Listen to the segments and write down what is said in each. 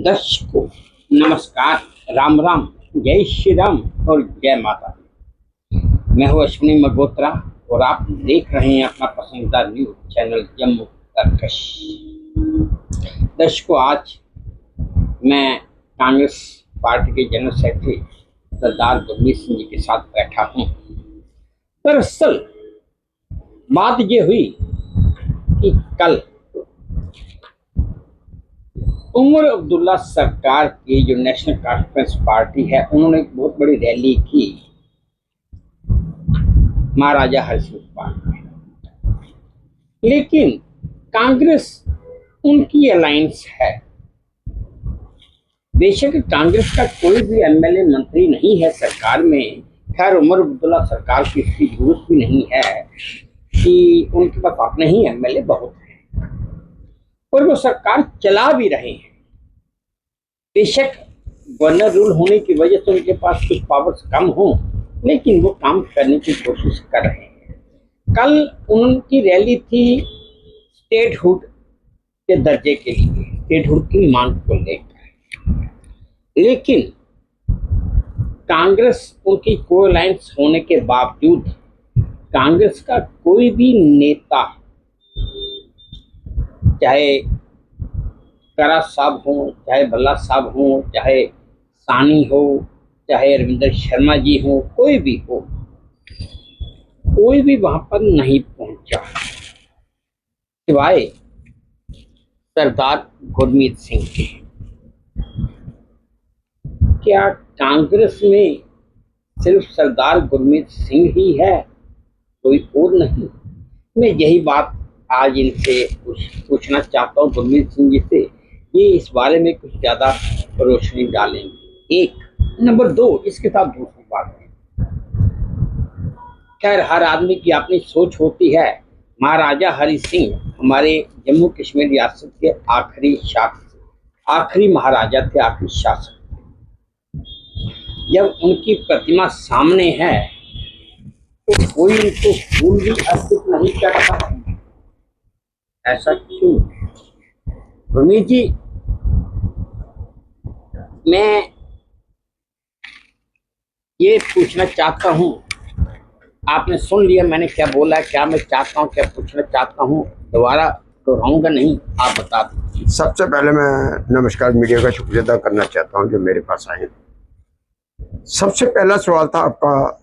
दर्शकों नमस्कार, राम राम, जय श्री राम और जय माता दी। मैं हूँ अश्विनी मल्होत्रा और आप देख रहे हैं अपना पसंदीदा न्यूज चैनल जम्मू तरकश। दर्शकों, आज मैं कांग्रेस पार्टी के जनरल सेक्रेटरी सरदार गुरमीत सिंह जी के साथ बैठा हूँ। दरअसल बात ये हुई कि कल उमर अब्दुल्ला सरकार की जो नेशनल कॉन्फ्रेंस पार्टी है, उन्होंने एक बहुत बड़ी रैली की महाराजा हरि सिंह पार्क में। लेकिन कांग्रेस उनकी अलायंस है। बेशक कांग्रेस का कोई भी एमएलए मंत्री नहीं है सरकार में। खैर, उमर अब्दुल्ला सरकार की इसकी जरूरत भी नहीं है कि उनके पास अपने ही एमएलए बहुत हैं और वो सरकार चला भी रहे हैं। बेशक गवर्नर रूल होने की वजह से उनके पास कुछ पावर्स कम हो, लेकिन वो काम करने की कोशिश कर रहे हैं। कल उनकी रैली थी स्टेटहुड के दर्जे के लिए, स्टेटहुड की मांग को लेकर। लेकिन कांग्रेस उनकी को अलायंस होने के बावजूद कांग्रेस का कोई भी नेता, चाहे करा साहब हो, चाहे भल्ला साहब हो, चाहे सानी हो, चाहे रविंद्र शर्मा जी हो, कोई भी हो, कोई भी वहां पर नहीं पहुंचा सिवाय सरदार गुरमीत सिंह के। क्या कांग्रेस में सिर्फ सरदार गुरमीत सिंह ही है, कोई और नहीं? मैं यही बात आज इनसे पूछना चाहता हूँ, गुरमीत सिंह जी से। ये इस बारे में कुछ ज्यादा रोशनी डालेंगे। एक नंबर दो, इसके साथ दूसरी बात है, खैर हर आदमी की अपनी सोच होती है। महाराजा हरि सिंह हमारे जम्मू कश्मीर रियासत के आखिरी शासक, आखिरी महाराजा थे, आखिरी शासक। जब उनकी प्रतिमा सामने है तो कोई उनको फूल भी अर्पित नहीं करता। ऐसा क्यों? गुरमीत जी, मैं ये पूछना चाहता हूँ, आपने सुन लिया मैंने क्या बोला, क्या मैं चाहता हूँ, क्या पूछना चाहता हूँ, दोबारा दोहराऊंगा नहीं, आप बता दीजिए। सबसे पहले मैं नमस्कार मीडिया का शुक्रिया अदा करना चाहता हूँ जो मेरे पास आए। सबसे पहला सवाल था आपका,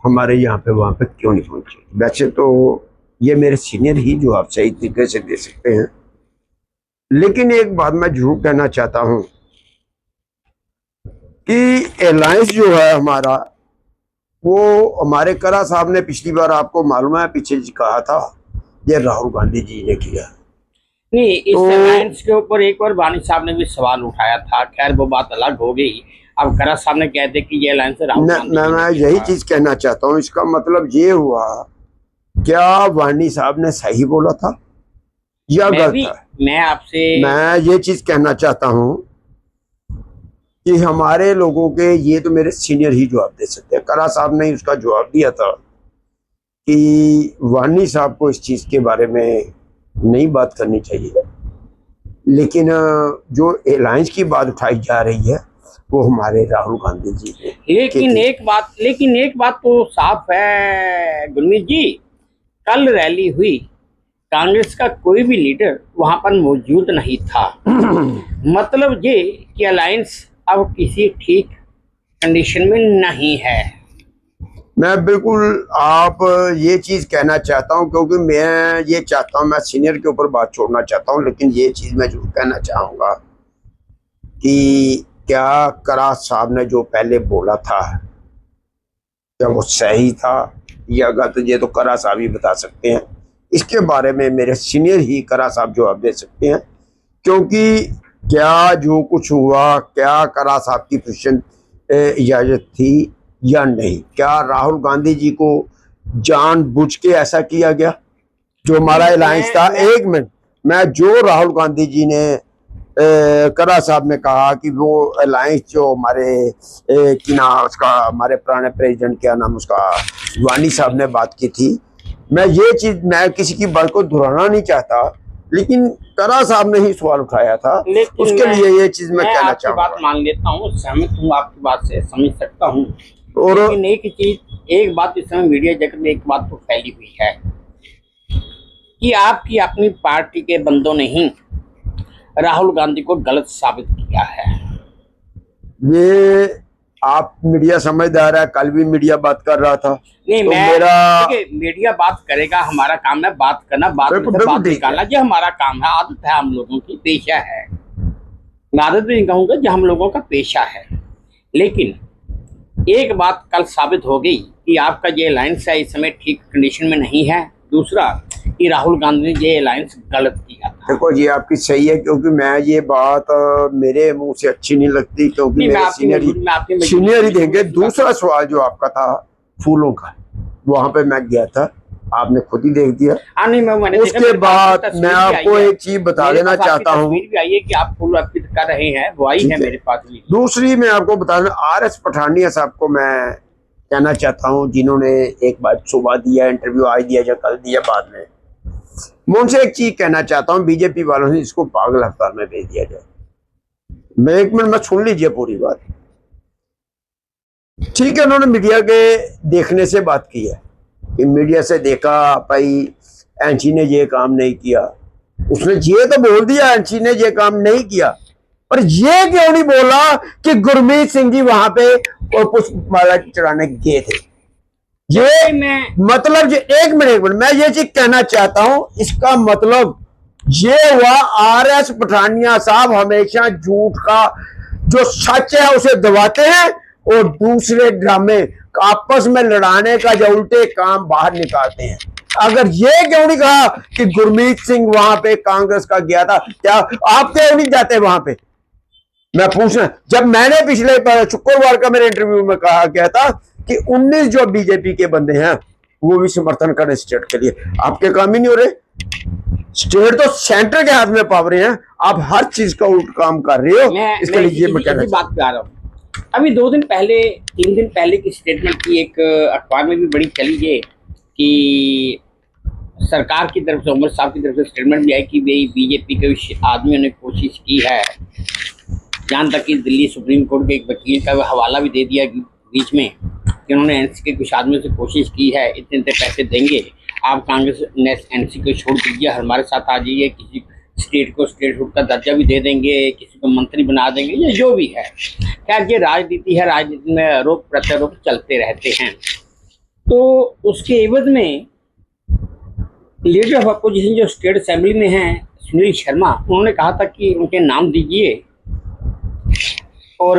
हमारे यहाँ पे वहाँ पे क्यों नहीं पहुंचे। वैसे तो ये मेरे सीनियर ही जो आप सही तरीके से दे सकते हैं, लेकिन एक बात मैं जरूर कहना चाहता हूँ कि अलायंस जो है हमारा, वो हमारे करा साहब ने पिछली बार आपको मालूम है पीछे जी कहा था, ये राहुल गांधी जी ने किया। नहीं, इस अलायंस के ऊपर एक बार वानी साहब ने भी सवाल उठाया था, खैर वो बात अलग हो गई। अब करा साहब ने कहते कि ये अलायंस मैं यही चीज कहना चाहता हूँ। इसका मतलब ये हुआ, क्या वानी साहब ने सही बोला था या गलत था? मैं ये चीज कहना चाहता हूँ कि हमारे लोगों के, ये तो मेरे सीनियर ही जवाब दे सकते हैं। करा साहब ने उसका जवाब दिया था कि वानी साहब को इस चीज के बारे में नहीं बात करनी चाहिए, लेकिन जो अलायंस की बात उठाई जा रही है वो हमारे राहुल गांधी जी ने। लेकिन एक बात तो साफ है गुरमीत जी, कल रैली हुई, कांग्रेस का कोई भी लीडर वहां पर मौजूद नहीं था। मतलब ये कि अलायंस अब किसी ठीक कंडीशन में नहीं है। मैं बिल्कुल आप ये चीज कहना चाहता हूं, क्योंकि मैं ये चाहता हूं, मैं सीनियर के ऊपर बात छोड़ना चाहता हूं, लेकिन ये चीज मैं जरूर कहना चाहूंगा कि क्या करा साहब ने जो पहले बोला था, क्या वो सही था या गलत? ये तो करा साहब ही बता सकते हैं। इसके बारे में मेरे सीनियर ही करा साहब जवाब दे सकते हैं, क्योंकि क्या जो कुछ हुआ, क्या करा साहब की पोजीशन इजाजत थी या नहीं? क्या राहुल गांधी जी को जानबूझ के ऐसा किया गया जो हमारा अलायंस था? एक मिनट, मैं जो राहुल गांधी जी ने करा साहब ने कहा कि वो अलायंस जो हमारे कि ना उसका, हमारे पुराने प्रेसिडेंट क्या नाम उसका, वानी साहब ने बात की थी। मैं ये चीज, मैं किसी की बात को दोहराना नहीं चाहता, लेकिन करा साहब ने ही सवाल उठाया था, लेकिन उसके लिए ये चीज मैं कहना आपकी बात चाहूंगा। मान लेता हूँ, सहमत हूँ आपकी बात से, समझ सकता हूँ। और लेकिन एक बात इस समय मीडिया जगत में एक बात तो फैली हुई है कि आपकी अपनी पार्टी के बंदों ने ही राहुल गांधी को गलत साबित किया है। ये आप मीडिया समझदार है, कल भी मीडिया बात कर रहा था। नहीं, तो मैं मेरा देखिए, मीडिया बात करेगा, हमारा काम है बात करना, बात बिल्कुल मतलब बात ठीक है। निकालना, जो हमारा काम है, आदत है हम लोगों की, पेशा है। मैं आदत भी नहीं कहूंगा, जो हम लोगों का पेशा है। लेकिन एक बात कल साबित हो गई कि आपका ये अलायंस है इस समय ठीक कंडीशन में नहीं है। दूसरा कि राहुल गांधी ने ये अलायंस गलत किया था। देखो ये आपकी सही है, क्योंकि मैं ये बात मेरे मुंह से अच्छी नहीं लगती, क्योंकि नहीं, मैं मेरे आपकी सीनियर ही देंगे। दूसरा सवाल जो आपका था फूलों का, वहां पे मैं गया था, आपने खुद ही देख दिया। नहीं, मैंने उसके बाद मैं आपको एक चीज बता देना चाहता हूँ, तस्वीर भी आई है कि आप फूल अर्पित कर रहे हैं, वो आई है मेरे पास भी। दूसरी मैं आपको बताना, RS पठानिया साहब को मैं कहना चाहता हूँ, जिन्होंने एक बार सुबह दिया इंटरव्यू, आज दिया या कल दिया बाद में, मैं उनसे एक चीज कहना चाहता हूँ, बीजेपी वालों से इसको पागल अस्पताल में भेज दिया जाए। मैं एक मिनट में सुन लीजिए पूरी बात। ठीक है, उन्होंने मीडिया के देखने से बात की है कि मीडिया से देखा भाई एनसी ने ये काम नहीं किया, उसने ये तो बोल दिया एनसी ने ये काम नहीं किया, पर ये क्यों नहीं बोला कि गुरमीत सिंह जी वहां पे और पुष्पमाला चढ़ाने गए थे। ये मतलब एक मिनट मैं ये चीज कहना चाहता हूं, इसका मतलब ये हुआ RS पठानिया साहब हमेशा झूठ का जो सच है उसे दबाते हैं और दूसरे ड्रामे आपस में लड़ाने का जो उल्टे काम बाहर निकालते हैं। अगर ये क्यों नहीं कहा कि गुरमीत सिंह वहां पे कांग्रेस का गया था, क्या आप क्यों नहीं जाते वहां पे? मैं पूछना, जब मैंने पिछले शुक्रवार का मेरे इंटरव्यू में कहा गया था कि 19 जो बीजेपी के बंदे हैं वो भी समर्थन करें स्टेट के लिए, आपके काम ही नहीं हो रहे। स्टेट तो सेंटर के हाथ में पावर है, आप हर चीज का उल्ट काम कर रहे हो। इसके लिए ये मैं कहना बात पे आ रहा हूँ। अभी 2 दिन पहले 3 दिन पहले की स्टेटमेंट की एक अखबार में भी बड़ी चली है कि सरकार की तरफ से, उमर साहब की तरफ से स्टेटमेंट भी आई कि भाई बीजेपी के आदमियों ने कोशिश की है, जहाँ तक कि दिल्ली सुप्रीम कोर्ट के एक वकील का हवाला भी दे दिया बीच में कि उन्होंने एनसी के कुछ आदमियों से कोशिश की है, इतने पैसे देंगे, आप कांग्रेस ने एनसी को छोड़ दीजिए, हमारे साथ आ जाइए, किसी स्टेट को स्टेटहुड का दर्जा भी दे देंगे, किसी को मंत्री बना देंगे, या जो भी है। खैर ये राजनीति है, राजनीति में आरोप प्रत्यारोप चलते रहते हैं। तो उसके एवज में लीडर ऑफ अपोजिशन जो स्टेट असेंबली में हैं सुनील शर्मा, उन्होंने कहा था कि उनके नाम दीजिए और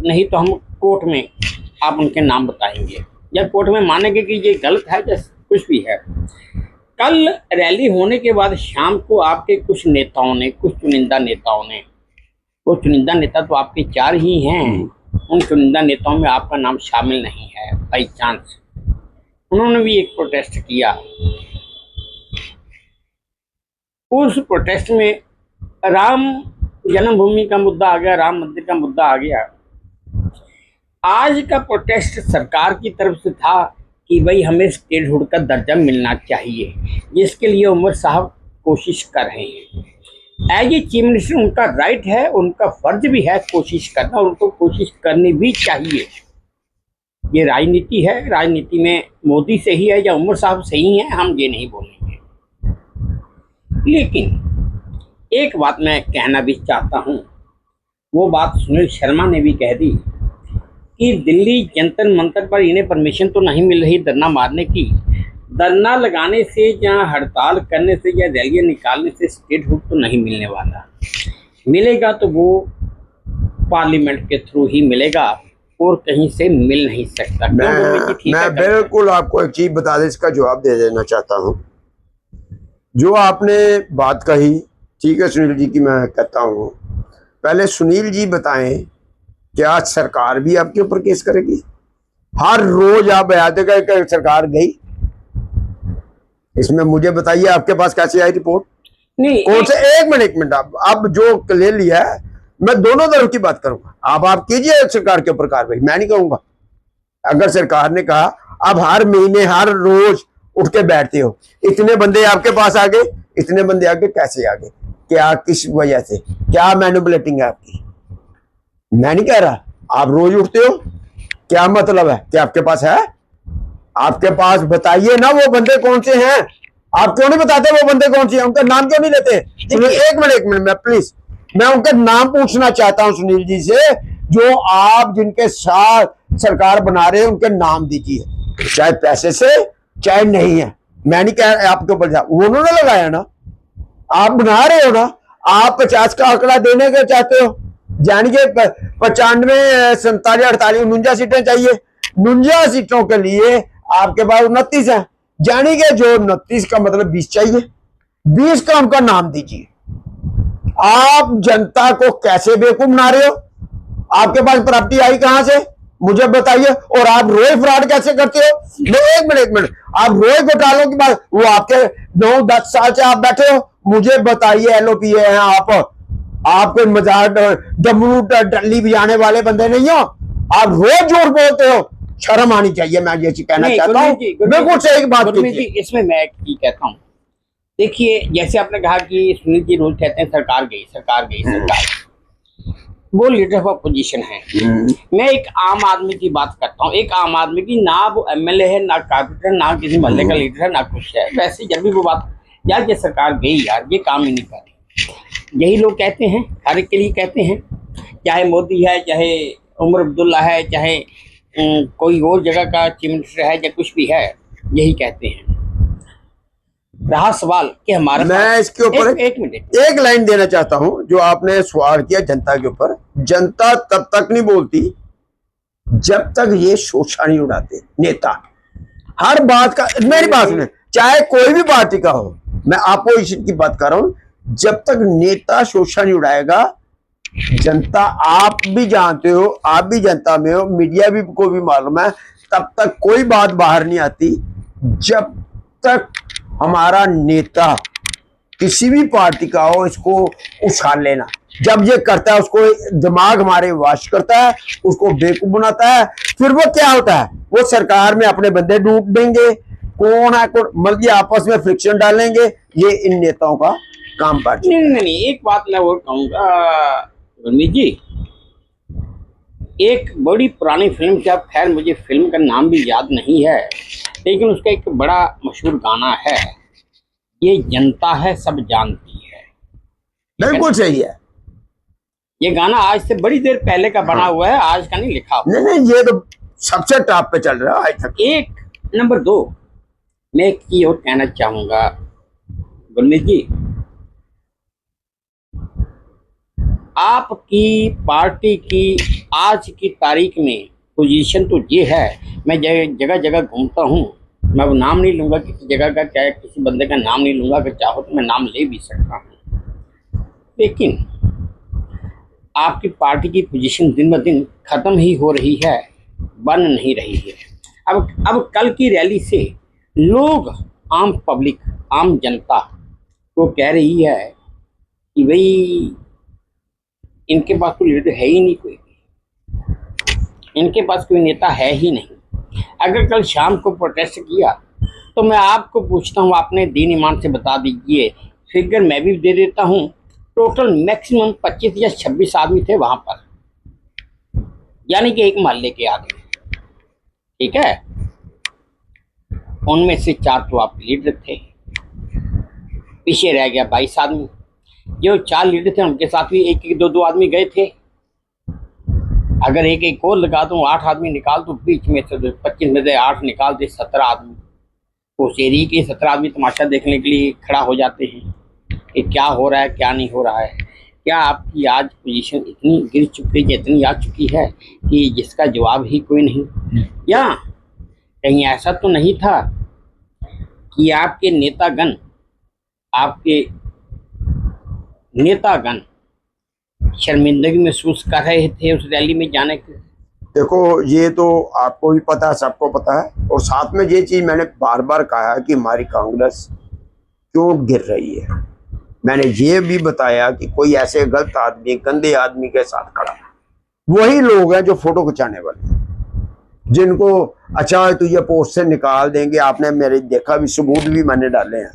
नहीं तो हम कोर्ट में आप उनके नाम बताएंगे, या कोर्ट में मानेंगे कि ये गलत है या कुछ भी है। कल रैली होने के बाद शाम को आपके कुछ नेताओं ने, कुछ चुनिंदा नेताओं ने, वो चुनिंदा नेता तो आपके 4 ही हैं, उन चुनिंदा नेताओं में आपका नाम शामिल नहीं है बाई चांस, उन्होंने भी एक प्रोटेस्ट किया। उस प्रोटेस्ट में राम जन्मभूमि का मुद्दा आ गया, राम मंदिर का मुद्दा आ गया। आज का प्रोटेस्ट सरकार की तरफ से था कि भाई हमें स्टेटहुड का दर्जा मिलना चाहिए, जिसके लिए उमर साहब कोशिश कर रहे हैं। एज ए चीफ मिनिस्टर उनका राइट है, उनका फर्ज भी है कोशिश करना, और उनको कोशिश करनी भी चाहिए। ये राजनीति है, राजनीति में मोदी सही है या उमर साहब सही है हम ये नहीं बोलेंगे। लेकिन एक बात मैं कहना भी चाहता हूँ, वो बात सुनील शर्मा ने भी कह दी कि दिल्ली जंतर मंतर पर इन्हें परमिशन तो नहीं मिल रही धरना मारने की। धरना लगाने से या हड़ताल करने से या रैलियां निकालने से स्टेटहुड तो नहीं मिलने वाला, मिलेगा तो वो पार्लियामेंट के थ्रू ही मिलेगा और कहीं से मिल नहीं सकता। मैं बिल्कुल आपको एक चीज बता दें, इसका जवाब दे देना चाहता हूँ। जो आपने बात कही ठीक है सुनील जी की, मैं कहता हूँ पहले सुनील जी बताएं क्या सरकार भी आपके ऊपर केस करेगी? हर रोज आप बयान देगा कि सरकार गई, इसमें मुझे बताइए आपके पास कैसे आई रिपोर्ट? नहीं, कौन से? एक मिनट अब जो ले लिया है मैं दोनों तरफ की बात करूंगा, आप कीजिए सरकार के ऊपर कार्रवाई, मैं नहीं कहूंगा। अगर सरकार ने कहा अब हर महीने हर रोज उठ के बैठते हो, इतने बंदे आपके पास आ गए, इतने बंदे आगे कैसे आगे, क्या किस वजह से, क्या मैनिपुलेटिंग है आपकी? मैं नहीं कह रहा, आप रोज उठते हो, क्या मतलब है कि आपके पास है? आपके पास बताइए ना वो बंदे कौन से हैं। आप क्यों नहीं बताते वो बंदे कौन से हैं? उनका नाम क्यों नहीं लेते? एक मिनट मैं प्लीज, मैं उनका नाम पूछना चाहता हूं सुनील जी से, जो आप जिनके साथ सरकार बना रहे हैं उनके नाम दीजिए, चाहे पैसे से चाहे नहीं है। मैं नहीं कह रहा आपके ऊपर जा, उन्होंने लगाया ना, आप बना रहे हो ना। आप 50 का आंकड़ा देने के चाहते हो, यानी कि 95 47 48 49 सीटें चाहिए, 49 सीटों के लिए आपके पास 29 है, यानी कि जो 29 का मतलब 20 चाहिए, 20 का उनका नाम दीजिए। आप जनता को कैसे बेवकूफ बना रहे हो? आपके पास प्रॉपर्टी आई कहां से, मुझे बताइए। और आप रोज फ्रॉड कैसे करते हो? एक मिनट, आप रोज घोटालों की बात, वो आपके 9-10 साल से आप बैठे हो, मुझे बताइए एलओपी है आप कोई मजाक डमरू डल्ली बजाने वाले बंदे नहीं हो, आप रोज झूठ बोलते हो, शर्म आनी चाहिए। मैं ये चीज कहना चाहता हूँ, बिल्कुल सही बात कीजिए। इसमें मैं एक चीज कहता हूँ, देखिए जैसे आपने कहा कि सुनील जी रोज कहते हैं सरकार गई सरकार गई सरकार, वो लीडर ऑफ अपोजिशन है। मैं एक आम आदमी की बात करता हूँ, एक आम आदमी की, ना वो एमएलए है, ना कारपोरेटर, ना किसी मोहल्ले का लीडर है, ना कुछ है। वैसे जब भी वो बात, यार ये सरकार गई, यार ये काम ही नहीं कर रही, यही लोग कहते हैं, हर एक के लिए कहते हैं, चाहे मोदी है, चाहे उमर अब्दुल्ला है, चाहे कोई और जगह का चीफ मिनिस्टर है, या कुछ भी है, यही कहते हैं। रहा सवाल कि हमारा, मैं इसके ऊपर एक मिनट, एक लाइन देना चाहता हूं, जो आपने सवाल किया जनता के ऊपर। जनता तब तक नहीं बोलती जब तक ये शोषा नहीं उड़ाते नेता। हर बात का, मेरी बात सुने, चाहे कोई भी पार्टी का हो, मैं अपोजिशन की बात कर रहा हूं, जब तक नेता शोषा नहीं उड़ाएगा, जनता, आप भी जानते हो, आप भी जनता में हो, मीडिया भी को भी मालूम है, तब तक कोई बात बाहर नहीं आती जब तक हमारा नेता किसी भी पार्टी का हो इसको उछाल लेना। जब ये करता है, उसको दिमाग हमारे वाश करता है, उसको बेवकूफ बनाता है, फिर वो क्या होता है, वो सरकार में अपने बंदे ढूंढ देंगे, कौन है कौन, मतलब आपस में फ्रिक्शन डालेंगे। ये इन नेताओं का काम काज। नहीं, एक बात मैं और कहूंगा गुरमीत जी, एक बड़ी पुरानी फिल्म थी, अब खैर मुझे फिल्म का नाम भी याद नहीं है, लेकिन उसका एक बड़ा मशहूर गाना है, ये जनता है सब जानती है। बिल्कुल सही है। ये गाना आज से बड़ी देर पहले का बना हुआ है, आज का नहीं लिखा हुआ। नहीं, ये तो सबसे टॉप पे चल रहा है आज तक। एक नंबर 2, मैं एक चीज और कहना चाहूंगा गुरमीत जी, आपकी पार्टी की आज की तारीख में पोजीशन तो ये है, मैं जगह जगह घूमता हूँ, मैं वो नाम नहीं लूंगा किसी जगह का, क्या किसी बंदे का नाम नहीं लूंगा, अगर चाहो तो मैं नाम ले भी सकता हूँ, लेकिन आपकी पार्टी की पोजीशन दिन ब दिन खत्म ही हो रही है, बन नहीं रही है। अब कल की रैली से लोग, आम पब्लिक, आम जनता को कह रही है कि भाई इनके पास कोई लीडर है ही नहीं, कोई इनके पास कोई नेता है ही नहीं। अगर कल शाम को प्रोटेस्ट किया तो मैं आपको पूछता हूँ, आपने दीन ईमान से बता दीजिए, फिगर मैं भी दे देता हूँ, टोटल मैक्सिमम 25 या 26 आदमी थे वहां पर, यानी कि एक मोहल्ले के आदमी, ठीक है, उनमें से 4 तो आप लीडर थे, पीछे रह गया 22 आदमी। जो 4 लीडर थे उनके साथ भी 1-1, 2-2 आदमी गए थे। अगर एक और लगा दूं, 8 आदमी निकाल दूं, बीच में से 25 में से 8 निकाल दे, 17 आदमी, उस एरिया के 17 आदमी तमाशा देखने के लिए खड़ा हो जाते हैं कि क्या हो रहा है क्या नहीं हो रहा है। क्या आपकी आज पोजीशन इतनी गिर चुकी है, इतनी आ चुकी है कि जिसका जवाब ही कोई नहीं? या कहीं ऐसा तो नहीं था कि आपके नेतागण शर्मिंदगी महसूस कर रहे थे उस रैली में जाने के? देखो, ये तो आपको भी पता है, सबको पता है, और साथ में ये चीज मैंने बार बार कहा है कि हमारी कांग्रेस क्यों गिर रही है। मैंने ये भी बताया कि कोई ऐसे गलत आदमी, गंदे आदमी के साथ खड़ा है, वही लोग हैं जो फोटो खिंचाने वाले, जिनको अच्छा तो ये पोस्ट से निकाल देंगे। आपने मेरे देखा भी, सबूत भी मैंने डाले हैं।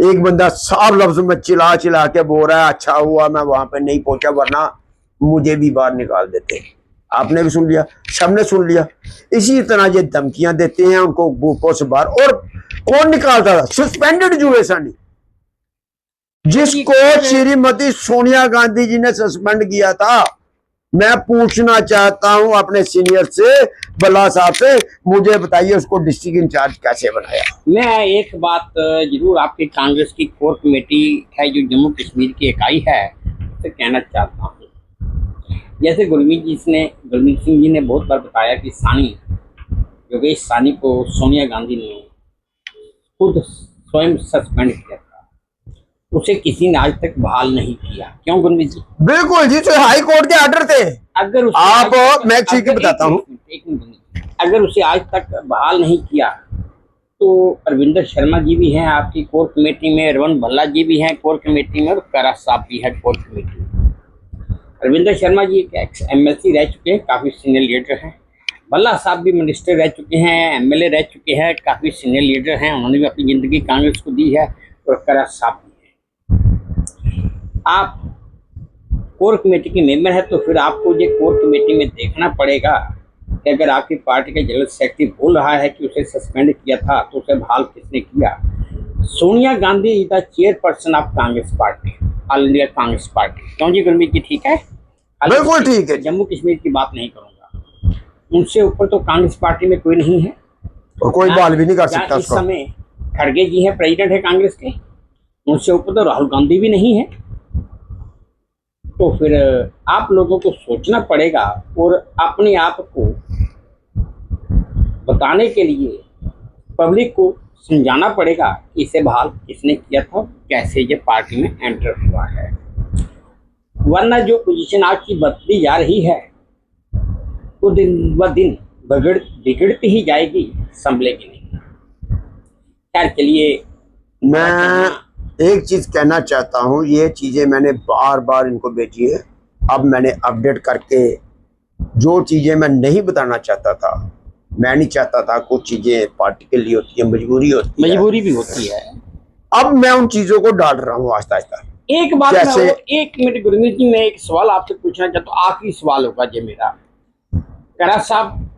एक बंदा साफ लफ्ज में चिल्ला चिल्ला के बोल रहा है अच्छा हुआ मैं वहां पे नहीं पहुंचा वरना मुझे भी बाहर निकाल देते। आपने भी सुन लिया, सबने सुन लिया। इसी तरह ये धमकियां देते हैं उनको ग्रुपों से बाहर। और कौन निकालता था? सस्पेंडेड जुए सानी, जिसको श्रीमती सोनिया गांधी जी ने सस्पेंड किया था। मैं पूछना चाहता हूं अपने सीनियर से, बल्ला साहब से, मुझे बताइए उसको डिस्ट्रिक्ट इंचार्ज कैसे बनाया? मैं एक बात जरूर आपकी कांग्रेस की कोर कमेटी है जो जम्मू कश्मीर की इकाई है उससे कहना चाहता हूँ। जैसे गुरमीत सिंह जी ने बहुत बार बताया कि योगेश सानी को सोनिया गांधी ने खुद स्वयं सस्पेंड किया था, उसे किसी ने आज तक बहाल नहीं किया। क्यों गुरमीत जी? बिल्कुल जी, तो हाई कोर्ट के ऑर्डर थे। अगर आप मैं ठीक बताता हूँ, अगर उसे आज तक बहाल नहीं किया तो अरविंदर शर्मा जी भी हैं आपकी कोर कमेटी में, रमन भल्ला जी भी हैं कोर कमेटी में, और करा साहब भी है कोर कमेटी में। अरविंदर शर्मा जी एक एक्स MLC रह चुके हैं, काफ़ी सीनियर लीडर हैं। भल्ला साहब भी मिनिस्टर रह चुके हैं, MLA रह चुके हैं, काफ़ी सीनियर लीडर हैं, उन्होंने भी अपनी ज़िंदगी कांग्रेस को दी है, और करा साहब भी हैं। आप कोर कमेटी के मेंबर हैं तो फिर आपको ये कोर कमेटी में देखना पड़ेगा कि अगर आपकी पार्टी के जनरल सेक्रेटरी बोल रहा है कि उसे सस्पेंड किया था तो उसे बहाल किसने किया? Sonia Gandhi is the chairperson of Congress party, all India Congress party. क्यों जी गुरमीत जी? ठीक है, बिल्कुल ठीक है। जम्मू कश्मीर की बात नहीं करूंगा, उनसे ऊपर तो कांग्रेस पार्टी में कोई नहीं है और कोई बहाल भी नहीं कर सकता। इस समय खड़गे जी हैं, प्रेसिडेंट है कांग्रेस के, उनसे ऊपर तो राहुल गांधी भी नहीं है। तो फिर आप लोगों को सोचना पड़ेगा और अपने आप को बताने के लिए पब्लिक को समझाना पड़ेगा कि इसे बहाल किसने किया था, कैसे ये पार्टी में एंटर हुआ है। वरना जो पोजीशन आज की बदली जा रही है वो दिन ब दिन बिगड़ती ही जाएगी, संभलेगी नहीं। खैर चलिए, मैं एक चीज कहना चाहता हूँ, ये चीजें मैंने बार बार इनको भेजी है, अब मैंने अपडेट करके जो चीजें मैं नहीं बताना चाहता था, मैं नहीं चाहता था, कुछ चीजें पार्टी के लिए होती है, मजबूरी भी होती है। अब मैं उन चीजों को डाल रहा हूँ आहिस्ता आहिस्ता। एक बात मैं एक मिनट गुरमीत जी, मैं एक सवाल आपसे पूछना चाहता हूँ, आखिरी सवाल होगा ये मेरा। करा साहब,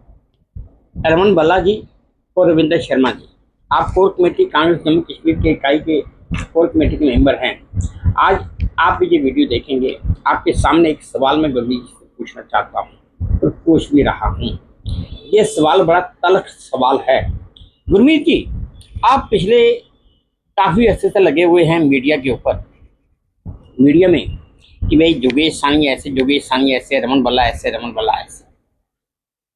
रमन भल्ला जी और रविंदर शर्मा जी, आप कोर कमेटी कांग्रेस जम्मू कश्मीर के इकाई के कोर कमेटी के मेंबर हैं। आज आप ये वीडियो देखेंगे, आपके सामने एक सवाल मैं गुरमीत जी से पूछना चाहता हूँ और पूछ भी रहा हूँ। ये सवाल बड़ा तल्ख सवाल है। गुरमीत जी, आप पिछले काफ़ी अर्से से लगे हुए हैं मीडिया के ऊपर, मीडिया में, कि भाई योगेश सानी ऐसे, रमन भल्ला ऐसे, रमन भल्ला ऐसे।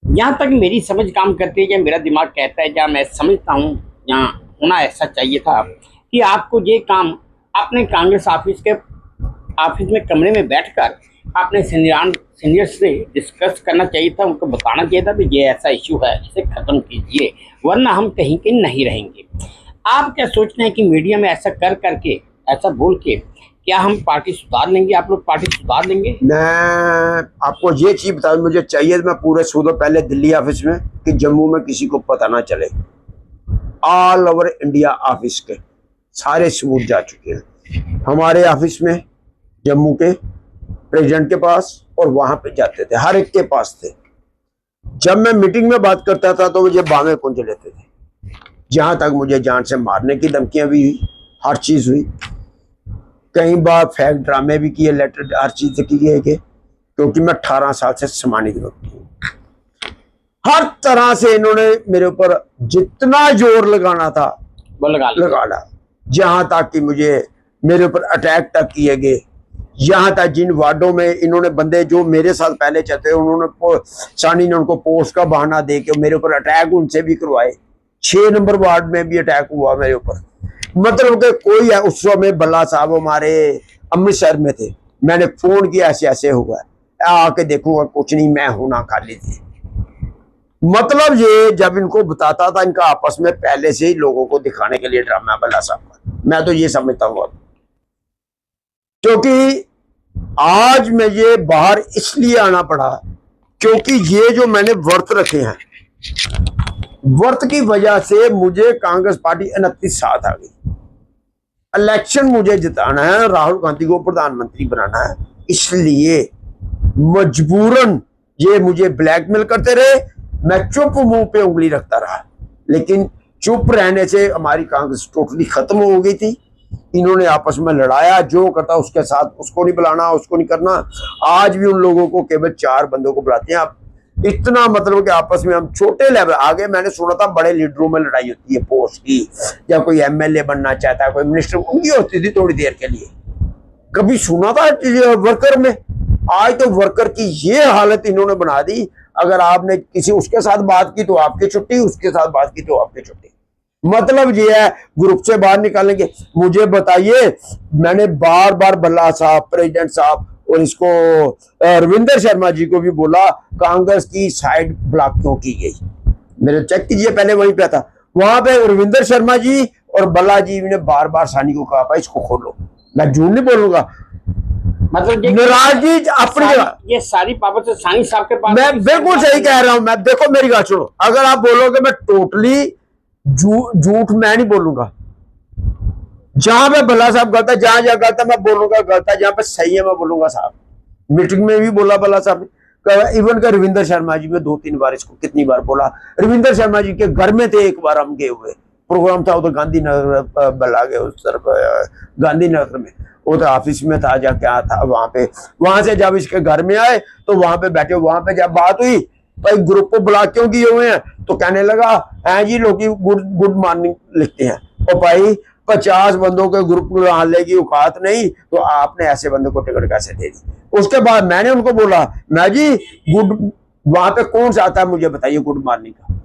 यहाँ तक मेरी समझ काम करती है, या मेरा दिमाग कहता है, या मैं समझता हूँ यहाँ होना ऐसा चाहिए था कि आपको ये काम अपने कांग्रेस ऑफिस में कमरे में बैठकर अपने सीनियर से डिस्कस करना चाहिए था, उनको बताना चाहिए था कि ये ऐसा इशू है, इसे ख़त्म कीजिए, वरना हम कहीं के नहीं रहेंगे। आप क्या सोचते हैं कि मीडिया में ऐसा करके, ऐसा बोल के क्या हम पार्टी सुधार लेंगे? आप लोग पार्टी सुधार लेंगे? मैं आपको ये चीज बता, मुझे चाहिए मैं पूरे सूदों पहले दिल्ली ऑफिस में कि जम्मू में किसी को पता ना चले। ऑल ओवर इंडिया ऑफिस के सारे सबूत जा चुके हैं, हमारे ऑफिस में, जम्मू के प्रेसिडेंट के पास, और वहां पे जाते थे, हर एक के पास थे। जब मैं मीटिंग में बात करता था तो मुझे बामे कुंज लेते थे, जहां तक मुझे जान से मारने की धमकियां भी हुई, हर चीज हुई। कई बार फेक ड्रामे भी किए, लेटर हर चीज किए गए, क्योंकि मैं 18 साल से सम्मानित व्यक्ति हूँ। हर तरह से इन्होंने मेरे ऊपर जितना जोर लगाना था वो लगाना, जहां तक कि मुझे मेरे ऊपर अटैक तक किए गए। यहाँ तक जिन वार्डों में इन्होंने बंदे जो मेरे साथ पहले चलते, उन्होंने सानी ने उनको पोस्ट का बहाना दे के मेरे ऊपर अटैक उनसे भी करवाए। 6 नंबर वार्ड में भी अटैक हुआ मेरे ऊपर। मतलब कि कोई है, उस समय भल्ला साहब हमारे अमृतसर में थे, मैंने फोन किया ऐसे ऐसे हुआ है, आके देखूंगा, कुछ नहीं, मैं होना खाली थी। मतलब ये जब इनको बताता था, इनका आपस में पहले से ही लोगों को दिखाने के लिए ड्रामा भल्ला साहब का, मैं तो ये समझता हूँ। क्योंकि आज मैं ये बाहर इसलिए आना पड़ा क्योंकि ये जो मैंने व्रत रखे हैं, व्रत की वजह से मुझे कांग्रेस पार्टी 29 साथ आ गई। इलेक्शन मुझे जिताना है, राहुल गांधी को प्रधानमंत्री बनाना है, इसलिए मजबूरन ये मुझे ब्लैकमेल करते रहे। मैं चुप मुंह पे उंगली रखता रहा, लेकिन चुप रहने से हमारी कांग्रेस टोटली खत्म हो गई थी। इन्होंने आपस में लड़ाया, जो करता उसके साथ, उसको नहीं बुलाना, उसको नहीं करना। आज भी उन लोगों को केवल 4 बंदों को बुलाते हैं। आप इतना मतलब कि आपस में हम छोटे लेवल, आगे मैंने सुना था बड़े लीडरों में लड़ाई होती है पोस्ट की, या कोई एमएलए बनना चाहता है, कोई मिनिस्टर, उनकी होती थी थोड़ी देर के लिए। कभी सुना था वर्कर में? आज तो वर्कर की ये हालत इन्होंने बना दी, अगर आपने किसी उसके साथ बात की तो आपकी छुट्टी, उसके साथ बात की तो आपकी छुट्टी। मतलब ये है ग्रुप से बाहर निकालेंगे। मुझे बताइए, मैंने बार बार भल्ला साहब, प्रेसिडेंट साहब और इसको रविंदर शर्मा जी को भी बोला, कांग्रेस की साइड ब्लॉक क्यों की गई? मेरे चेक कीजिए, पहले वहीं पे था, वहां पे रविंदर शर्मा जी और भल्ला जी ने बार बार सानी को कहा भाई इसको खोलो। मैं झूठ नहीं बोलूंगा, मतलब नाराजगी अपनी जगह। ये सारी पावर तो सानी साहब के पास। मैं बिल्कुल सही कह रहा हूं। मैं देखो, मेरी बात सुनो, अगर आप बोलोगे मैं टोटली झूठ मैं नहीं बोलूंगा। जहां पे भल्ला साहब गलत है, जहां जहां गलत है मैं बोलूंगा गलत है, जहां पे सही है मैं बोलूंगा साहब। मीटिंग में भी बोला भल्ला साहब ने, इवन का रविंदर शर्मा जी में 2-3 बार, इसको कितनी बार बोला। रविंदर शर्मा जी के घर में थे, एक बार हम गए हुए, प्रोग्राम था उधर गांधीनगर, भल्ला गए उस तरफ गांधीनगर में, वो तो ऑफिस में था, जा क्या था वहां पे। वहां से जब इसके घर में आए तो वहां पे बैठे, वहां पे जब बात हुई भाई ग्रुप को ब्लॉक क्यों किए हुए हैं, तो कहने लगा है जी लोग गुड मॉर्निंग लिखते हैं, और भाई 50 बंदों के ग्रुप को डालने की औकात नहीं, तो आपने ऐसे बंदे को टिकट कैसे दे दी? उसके बाद मैंने उनको बोला, मैं जी गुड, वहां पे कौन सा आता है मुझे बताइए गुड मॉर्निंग का?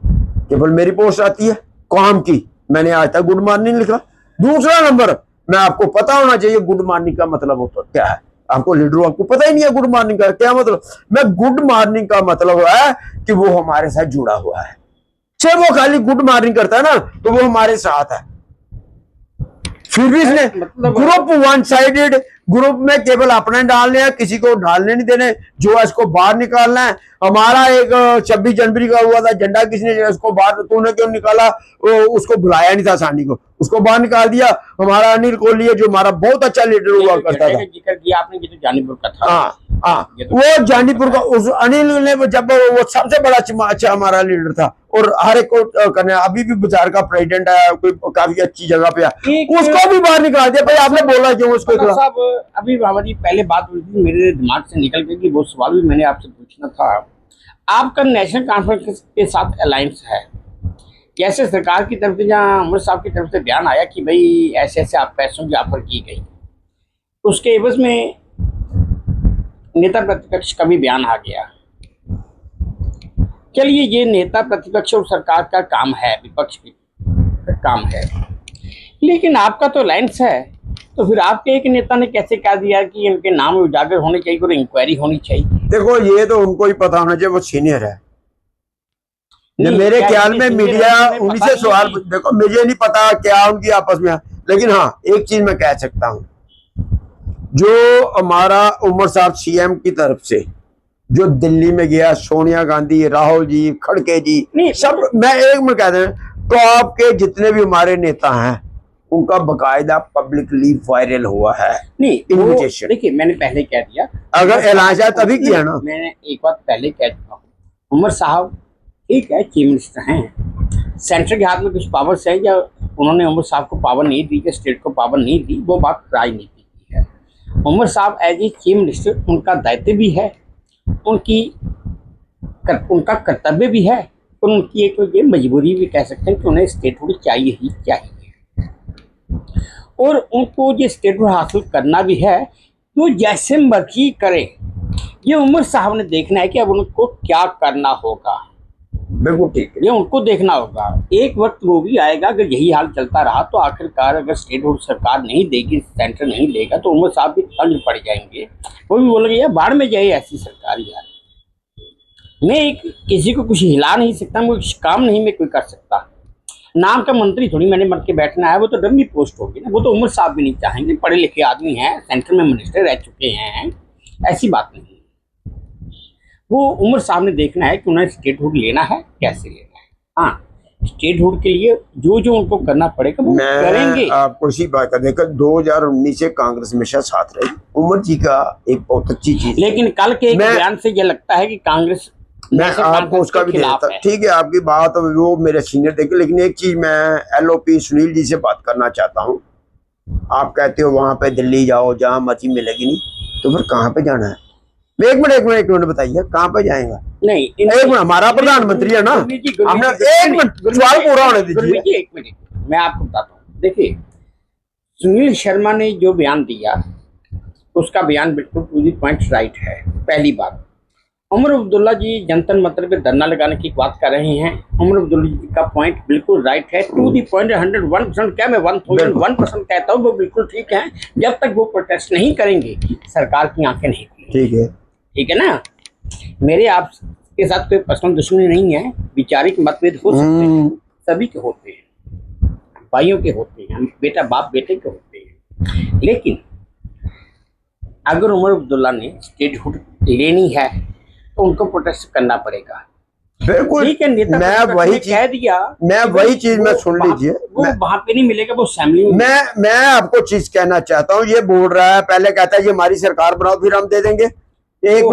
केवल मेरी पोस्ट आती है काम की, मैंने आज तक गुड मॉर्निंग लिखा। दूसरा नंबर, मैं आपको पता होना चाहिए गुड मॉर्निंग का मतलब होता क्या है। आपको लीडरों आपको पता ही नहीं है गुड मॉर्निंग का क्या मतलब। मैं गुड मॉर्निंग का मतलब है कि वो हमारे साथ जुड़ा हुआ है। चाहे वो खाली गुड मॉर्निंग करता है ना तो वो हमारे साथ है। फिर भी इसने ग्रुप वन साइडेड, ग्रुप में केवल अपने डालने हैं, किसी को डालने नहीं देने, जो है इसको बाहर निकालना है। हमारा एक 26 जनवरी का हुआ था, झंडा किसने उसको बाहर, तूने क्यों निकाला? उसको बुलाया नहीं था सानी को, उसको बाहर निकाल दिया। हमारा अनिल कोहली है जो हमारा बहुत अच्छा लीडर हुआ करता था, जिक्र किया आपने, ये तो जानीपुर का था। हाँ हाँ, वो जानीपुर का उस अनिल ने, जब वो सबसे बड़ा अच्छा हमारा लीडर था, और हर एक को करने, अभी भी बाजार का प्रेसिडेंट है, कोई काफी अच्छी जगह पे है, उसको भी बाहर निकाल दिया। भाई आपने बोला क्यों उसको? साहब अभी हमारी पहले बात हुई थी, मेरे दिमाग से निकल गई कि वो सवाल भी मैंने आपसे पूछना था। आपका नेशनल कॉन्फ्रेंस के साथ अलायंस है, कैसे सरकार की तरफ से, जहाँ अमर साहब की तरफ से बयान आया कि भाई ऐसे ऐसे आप पैसों की ऑफर की गई, उसके एवज में नेता प्रतिपक्ष का भी बयान आ गया। चलिए, ये नेता प्रतिपक्ष और सरकार का काम है, विपक्ष का काम है, लेकिन आपका तो अलायंस है, तो फिर आपके एक नेता ने कैसे कह दिया कि इनके नाम उजागर होने चाहिए और इंक्वायरी होनी चाहिए? देखो, ये तो उनको ही पता होना चाहिए, वो सीनियर है। मेरे ख्याल में मीडिया उन्हीं से सवाल, देखो मुझे नहीं पता क्या उनकी आपस में, लेकिन हाँ एक चीज मैं कह सकता हूँ, जो हमारा उमर साहब सीएम की तरफ से जो दिल्ली में गया, सोनिया गांधी, राहुल जी, खड़गे जी, सब, मैं एक में कह दें, टॉप के जितने भी हमारे नेता हैं उनका बकायदा पब्लिकली वायरल हुआ है। नहीं, इन्विटेशन, देखिए मैंने पहले कह दिया, अगर ऐलान तभी किया ना, मैंने एक बात पहले कह चुका हूँ, उमर साहब ठीक है चीफ मिनिस्टर हैं, सेंटर के हाथ में कुछ पावर्स है, या उन्होंने उमर साहब को पावर नहीं दी, या स्टेट को पावर नहीं दी, वो बात राजनीति की है। उमर साहब एज ए चीफ मिनिस्टर, उनका दायित्व भी है, उनका कर्तव्य भी है, और उनकी एक ये मजबूरी भी कह सकते हैं कि उन्हें स्टेटहुड चाहिए ही चाहिए, और उनको ये स्टेटहुड हासिल करना भी है, तो जैसे मर्जी करे। ये उमर साहब ने देखना है कि अब उनको क्या करना होगा, बिल्कुल ठीक है, ये उनको देखना होगा। एक वक्त वो भी आएगा, अगर यही हाल चलता रहा तो आखिरकार अगर स्टेटहुड सरकार नहीं देगी, सेंटर नहीं लेगा, तो उमर साहब भी तंग पड़ जाएंगे। वो भी बोलेंगे यार बाढ़ में जाए ऐसी सरकार, यार मैं किसी को कुछ हिला नहीं सकता, मैं कुछ काम नहीं मैं कोई कर सकता, नाम का मंत्री थोड़ी मैंने मर के बैठना है, वो तो डमी पोस्ट होगी ना। वो तो उमर साहब भी नहीं चाहेंगे, पढ़े लिखे आदमी हैं, सेंटर में मिनिस्टर रह चुके हैं, ऐसी बात नहीं। वो उमर साहब ने देखना है कि उन्हें स्टेटहुड लेना है, कैसे लेना है। हाँ, स्टेटहुड के लिए जो जो उनको करना पड़ेगा वो करेंगे। मैं आपको इसी बात का देखकर 2019 से कांग्रेस हमेशा साथ रही। उमर जी का एक बहुत अच्छी चीज, लेकिन कल के एक बयान से ये लगता है कि कांग्रेस, मैं आपको उसका भी देता, ठीक है आपकी बात, वो मेरे सीनियर देखे, लेकिन एक चीज मैं एलओपी सुनील जी से बात करना चाहता हूँ। आप कहते हो वहां पे दिल्ली जाओ जहां मर्जी मिलेगी, नहीं तो फिर कहाँ पे जाना है? एक मिनट बताइए कहाँ पे जाएगा? नहीं एक मिनट, हमारा प्रधानमंत्री है ना, हमने एक मिनट सवाल पूरा होने दीजिए। एक मिनट मैं आपको बताता हूँ। देखिए, सुनील शर्मा ने जो बयान दिया उसका बयान बिल्कुल पूरी पॉइंट राइट है। पहली बात, उमर अब्दुल्ला जी जनता मंत्र पे धरना लगाने की बात कर रहे हैं। उमर अब्दुल्ला जी का पॉइंट बिल्कुल राइट है, टू दी पॉइंट 101%। क्या मैं 1001% कहता हूँ, वो बिल्कुल ठीक है। जब तक वो प्रोटेस्ट नहीं करेंगे सरकार की आंखें नहीं खुलेंगी। ठीक है ना? मेरे आपके साथ कोई पर्सनल दुश्मनी नहीं है, वैचारिक मतभेद हो सकते हैं, सभी के होते हैं, भाइयों के होते हैं, बेटा बाप बेटे के होते हैं। लेकिन अगर उमर अब्दुल्ला ने स्टेटहुड लेनी है तो उनको प्रोटेस्ट करना पड़ेगा। बिल्कुल, ठीक है, नेता मैं वही कह दिया, मैं वही चीज मैं सुन लीजिए, वो वहां पे नहीं मिलेगा, वो असेंबली में। मैं आपको चीज कहना चाहता हूँ। ये बोल रहा है, पहले कहता है ये हमारी सरकार बनाओ फिर हम दे देंगे। एक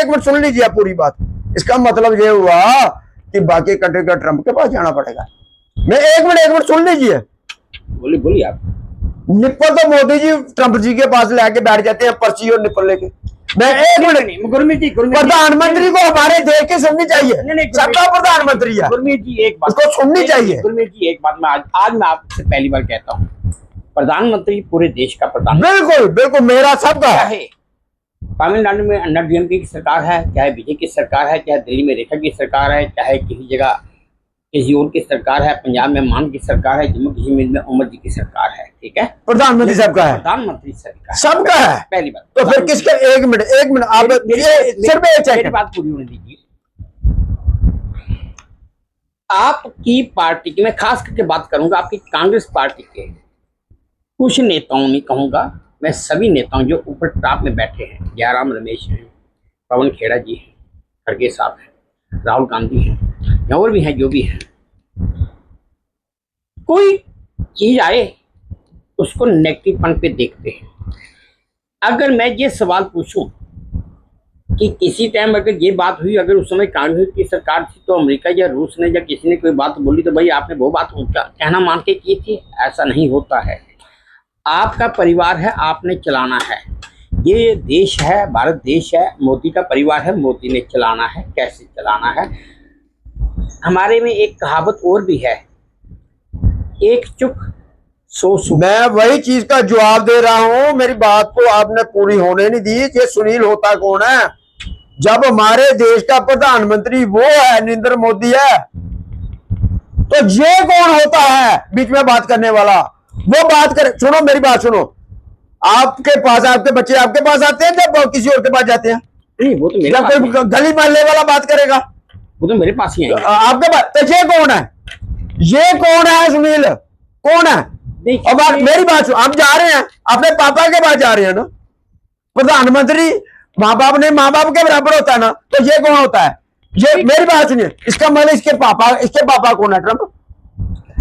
मिनट सुन लीजिए आप पूरी बात। इसका मतलब ये हुआ कि बाकी कंट्री का ट्रंप के पास जाना पड़ेगा। मैं एक मिनट सुन लीजिए। बोलिए आप। निप्पल तो मोदी जी ट्रंप जी के पास लेके बैठ जाते हैं, पर्ची और निप्पल लेके। मैं एक मिनट, गुरमीत जी, प्रधानमंत्री को हमारे देश की सुननी चाहिए। सबका प्रधानमंत्री है, गुरमीत जी एक बात उसको सुननी चाहिए। गुरमीत जी एक बात मैं आज मैं आपसे पहली बार कहता हूँ, प्रधानमंत्री पूरे देश का प्रधानमंत्री। बिल्कुल मेरा सबका है। तमिलनाडु में अन्ना डीएमके की सरकार है, चाहे बीजेपी की सरकार है, चाहे दिल्ली में रेखा की सरकार है, चाहे किसी जगह किसी और की सरकार है, पंजाब में मान की सरकार है, जम्मू कश्मीर में उमर जी की सरकार है। ठीक है, प्रधानमंत्री सबका है, प्रधानमंत्री सबका है। पहली बात तो फिर किसका? एक मिनट आप मेरी बात पूरी होने दीजिए। आपकी पार्टी की मैं खास करके बात करूंगा, आपकी कांग्रेस पार्टी के कुछ नेताओं, नहीं कहूंगा मैं, सभी नेताओं जो ऊपर टॉप में बैठे हैं, जयराम रमेश हैं, पवन खेड़ा जी हैं, खड़गे साहब हैं, राहुल गांधी हैं, या और भी हैं जो भी हैं, कोई चीज आए उसको नेगेटिव पॉइंट पे देखते हैं। अगर मैं ये सवाल पूछूं कि किसी टाइम अगर ये बात हुई, अगर उस समय कांग्रेस की सरकार थी तो अमेरिका या रूस ने या किसी ने कोई बात बोली तो भाई आपने वो बात कहना मान के की थी, ऐसा नहीं होता है। आपका परिवार है, आपने चलाना है। ये देश है, भारत देश है, मोदी का परिवार है, मोदी ने चलाना है, कैसे चलाना है। हमारे में एक कहावत और भी है, एक चुप सो सुख। मैं वही चीज का जवाब दे रहा हूं, मेरी बात को आपने पूरी होने नहीं दी। ये सुनील होता कौन है? जब हमारे देश का प्रधानमंत्री वो है, नरेंद्र मोदी है, तो ये कौन होता है बीच में बात करने वाला? वो बात करे, सुनो मेरी बात सुनो। आपके पास आपके बच्चे आपके पास आते हैं जब किसी और के पास जाते हैं? नहीं, वो तो मेरे जब कोई गली मोहल्ले वाला बात करेगा वो तो मेरे पास ही आएंगे। आपके पास। तो ये कौन है? ये कौन है? सुनील कौन है? अब मेरी बात सुनो, आप जा रहे हैं अपने पापा के पास जा रहे हैं ना। प्रधानमंत्री माँ बाप ने माँ बाप के बराबर होता है ना, तो ये कौन होता है? ये मेरी बात सुनिए, इसका मतलब इसके पापा कौन है? ट्रंप।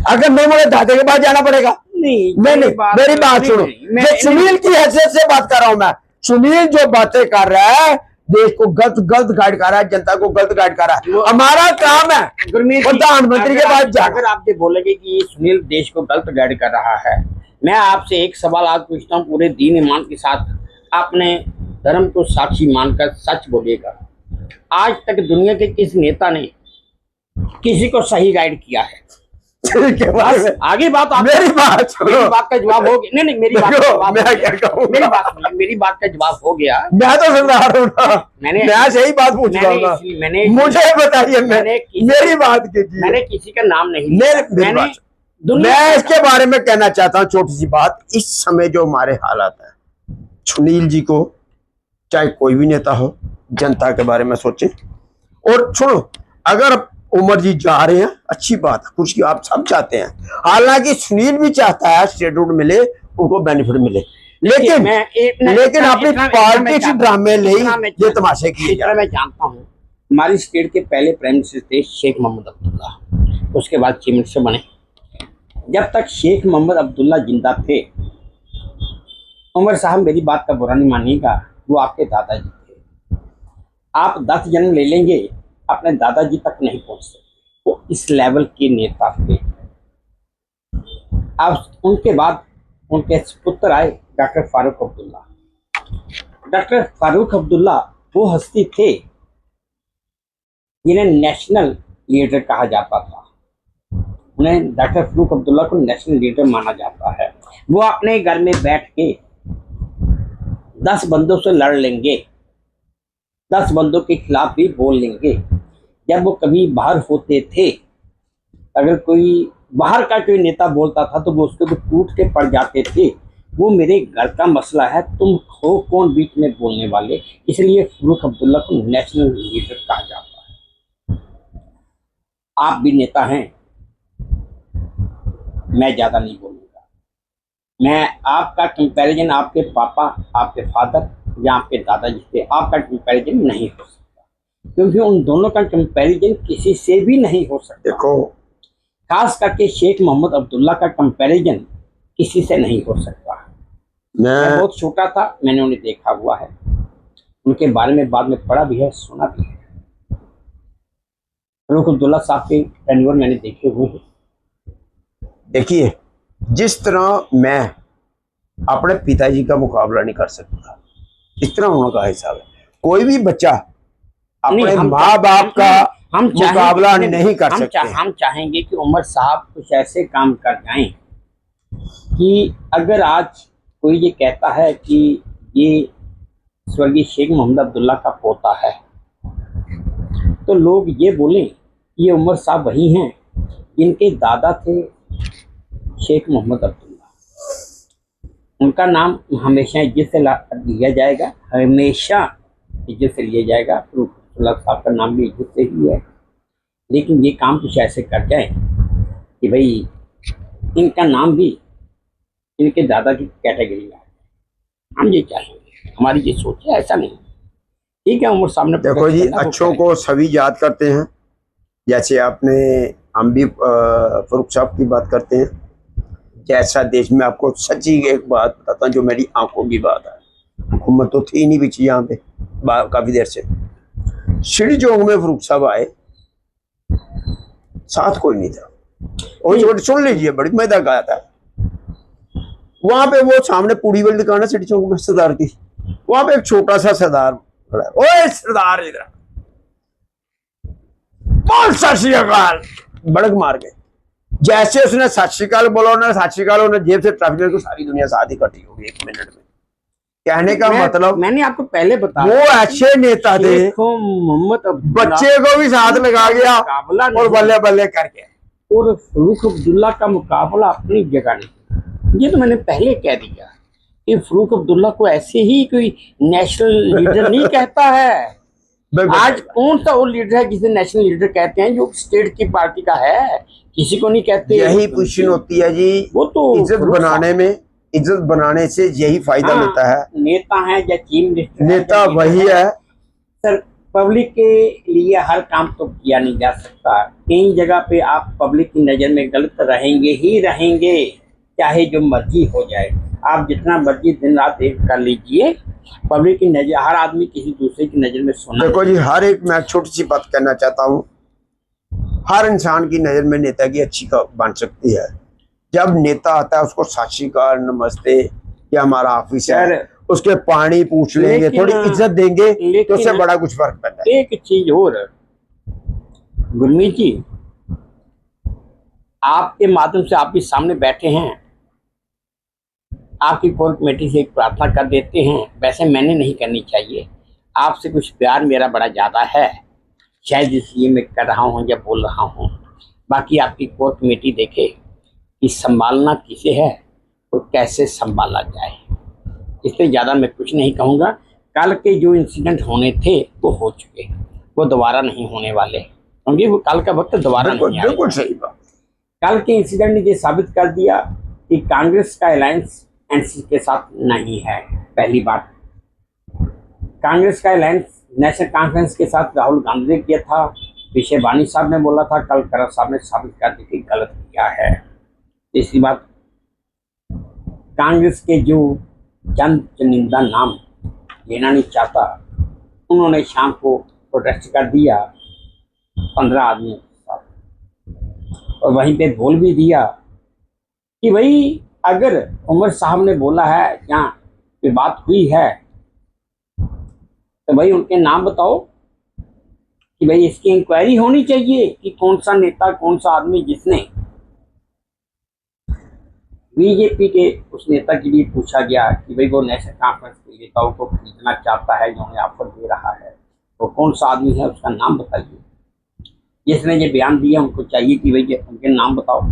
अगर मैं मुझे दादे के पास जाना पड़ेगा? नहीं, मेरी बात सुनो। मैं सुनील की हैसियत से बात कर रहा हूं। मैं सुनील जो बातें कर रहा है, देश को गलत गाइड कर रहा है, जनता को गलत गाइड कर रहा है। हमारा काम है प्रधानमंत्री के पास जाकर। अगर आप ये बोलेंगे कि सुनील देश को गलत गाइड कर रहा है, मैं आपसे एक सवाल आज पूछता हूँ, पूरे दीन ईमान के साथ अपने धर्म को साक्षी मानकर सच बोलिएगा, आज तक दुनिया के किस नेता ने किसी को सही गाइड किया है? आगे बात मेरी बात का जवाब हो गया। नहीं मेरी बात का जवाब हो गया। मैं तो सुन रहा हूँ ना, मैं सही बात पूछ रहा हूँ। मुझे बताइए, मेरी बात कीजिए। मैंने किसी का नाम नहीं, मैं इसके बारे में कहना चाहता हूँ छोटी सी बात। इस समय जो हमारे हालात है, सुनील जी को चाहे कोई भी नेता हो, जनता के बारे में सोचे। और सुनो, अगर उमर जी जा रहे हैं, अच्छी बात है, कुछ आप सब चाहते हैं। हालांकि सुनील भी चाहता है स्टेटहुड मिले, उनको बेनिफिट मिले, लेकिन अपनी पॉलिटिक्स ड्रामे ले ये तमाशे की। मैं जानता हूँ हमारी स्टेट के पहले प्राइम मिनिस्टर थे शेख मोहम्मद अब्दुल्ला, उसके बाद चीफ मिनिस्टर बने। जब तक शेख मोहम्मद अब्दुल्ला जिंदा थे, उमर साहब मेरी बात का बुरा नहीं मानिएगा, वो आपके दादाजी थे। आप 10 जन्म ले लेंगे, अपने दादाजी तक नहीं पहुंच सकते। वो इस लेवल के नेता थे। अब उनके बाद उनके पुत्र आए डॉक्टर फारूक अब्दुल्ला। डॉक्टर फारूक अब्दुल्ला वो हस्ती थे जिन्हें नेशनल लीडर कहा जाता था। उन्हें डॉक्टर फारूक अब्दुल्ला को नेशनल लीडर माना जाता है। वो अपने घर में बैठ के 10 बंदों से लड़ लेंगे, 10 बंदों के खिलाफ भी बोल लेंगे। जब वो कभी बाहर होते थे, अगर कोई बाहर का कोई नेता बोलता था तो वो उसके ऊपर टूट के पड़ जाते थे। वो मेरे घर का मसला है, तुम हो कौन बीच में बोलने वाले। इसलिए फारूक अब्दुल्ला को नेशनल लीडर कहा जाता है। आप भी नेता हैं, मैं ज्यादा नहीं बोलूंगा। मैं आपका कंपैरिजन आपके पापा, आपके फादर या आपके दादाजी से आपका कंपैरिजन नहीं हो सकता, क्योंकि उन दोनों का कंपैरिजन किसी से भी नहीं हो सकता। देखो, खास करके शेख मोहम्मद अब्दुल्ला का कंपैरिजन किसी से नहीं हो सकता। मैं बहुत छोटा था, मैंने उन्हें देखा हुआ है, उनके बारे में बाद में पढ़ा भी है, सुना भी है। फारूक अब्दुल्ला साहब के टेन्योर मैंने देखे हुए हैं। देखिए, जिस तरह मैं अपने पिताजी का मुकाबला नहीं कर सकता, इस तरह उनका हिसाब है। कोई भी बच्चा अपने माँ बाप का मुकाबला नहीं कर सकते। हम चाहेंगे कि उमर साहब कुछ ऐसे काम कर जाएं कि अगर आज कोई ये कहता है कि ये स्वर्गीय शेख मोहम्मद अब्दुल्ला का पोता है, तो लोग ये बोलें ये उमर साहब वही हैं जिनके दादा थे शेख मोहम्मद अब्दुल्ला। उनका नाम हमेशा इज्जत से लिया जाएगा, हमेशा इज्जत से लिया जाएगा। फारूक अब्दुल्ला साहब का नाम भी इज्जत से ही है। लेकिन ये काम कुछ ऐसे कर जाए कि भाई इनका नाम भी इनके दादा की कैटेगरी में आ जाए। हम ये चाहेंगे, हमारी ये सोच है, ऐसा नहीं। ठीक है, उमर साहब ने देखो जी, अच्छों को सभी याद करते हैं। जैसे आपने, हम भी फारूक साहब की बात करते हैं। जैसा देश में आपको सच्ची एक बात बताता हूँ जो मेरी आंखों की बात है। हुकूमत तो थी नहीं बीच यहाँ पे काफी देर से। सीढ़ी चौक में फारूक साहब आए, साथ कोई नहीं था। और छोटे सुन लीजिए, बड़ी मजा आया था। वहां पे वो सामने पूड़ी वाली दुकान है सीढ़ी चौक में सरदार की, वहां पे एक छोटा सा सरदार खड़ा है। ओए सरदार, इधर बोल सत श्री अकाल, बड़क मार के। जैसे उसने सत श्री अकाल बोला, उन्होंने सत श्री अकाल, उन्होंने जेब से ट्रैफिक को सारी दुनिया साथ इकट्ठी हो गई 1 मिनट में। कहने का मतलब, मैंने आपको पहले बताया, वो ऐसे नेता थे, मोहम्मद बच्चे को भी साथ लगा गया और बल्ले बल्ले करके। और फारूक अब्दुल्ला का मुकाबला अपनी जगह नहीं। ये तो मैंने पहले कह दिया कि फारूक अब्दुल्ला को ऐसे ही कोई नेशनल लीडर नहीं कहता है। आज कौन सा वो लीडर है जिसे नेशनल लीडर कहते हैं, जो स्टेट की पार्टी का है? किसी को नहीं कहते। यही पोजीशन होती है जी, वो तो इज्जत बनाने में, इज्जत बनाने से यही फायदा मिलता है। नेता है या चीफ मिनिस्टर, नेता वही है सर। पब्लिक के लिए हर काम तो किया नहीं जा सकता। कई जगह पे आप पब्लिक की नजर में गलत रहेंगे ही रहेंगे, चाहे जो मर्जी हो जाए। आप जितना मर्जी दिन रात एक कर लीजिए, पब्लिक की नजर, हर आदमी किसी दूसरे की नजर में सोना। देखो जी, हर एक, मैं छोटी सी बात कहना चाहता हूँ, हर इंसान की नजर में नेता की अच्छी बन सकती है। जब नेता आता है उसको सत श्री अकाल, नमस्ते, या हमारा ऑफिस है, उसके पानी पूछ लेंगे, थोड़ी इज्जत देंगे, तो उससे बड़ा कुछ फर्क पड़ता है। एक चीज और गुरमीत जी, आपके माध्यम से, आप भी सामने बैठे हैं, आपकी कोर कमेटी से एक प्रार्थना कर देते हैं। वैसे मैंने नहीं करनी चाहिए, आपसे कुछ प्यार मेरा बड़ा ज़्यादा है, शायद इसलिए मैं कर रहा हूँ या बोल रहा हूँ। बाकी आपकी कोर कमेटी देखे कि संभालना किसे है और कैसे संभाला जाए। इससे ज़्यादा मैं कुछ नहीं कहूँगा। कल के जो इंसिडेंट होने थे वो हो चुके, वो दोबारा नहीं होने वाले, क्योंकि वो कल का वक्त दोबारा नहीं आएगा। बिल्कुल सही बात। कल के इंसिडेंट ने ये साबित कर दिया कि कांग्रेस का अलायंस एनसीपी के साथ नहीं है। पहली बात, कांग्रेस का अलायंस नेशनल कॉन्फ्रेंस के साथ राहुल गांधी ने किया था, पीछे वानी साहब ने बोला था, कल करन साहब ने साबित कर दिया कि गलत किया है। तीसरी बात, कांग्रेस के जो जन चुनिंदा नाम लेना नहीं चाहता, उन्होंने शाम को प्रोटेस्ट कर दिया 15 आदमियों के साथ, और वहीं पे बोल भी दिया कि भाई अगर उमर साहब ने बोला है यहाँ पे बात हुई है तो भाई उनके नाम बताओ कि भाई इसकी इंक्वायरी होनी चाहिए कि कौन सा नेता, कौन सा आदमी जिसने बीजेपी के उस नेता के लिए पूछा गया कि भाई वो नेशनल कॉन्फ्रेंस के नेताओं को खरीदना चाहता है, जो उन्हें ऑफर दे रहा है, तो कौन सा आदमी है, उसका नाम बताइए। जिसने ये बयान दिया उनको चाहिए कि भाई उनके नाम बताओ,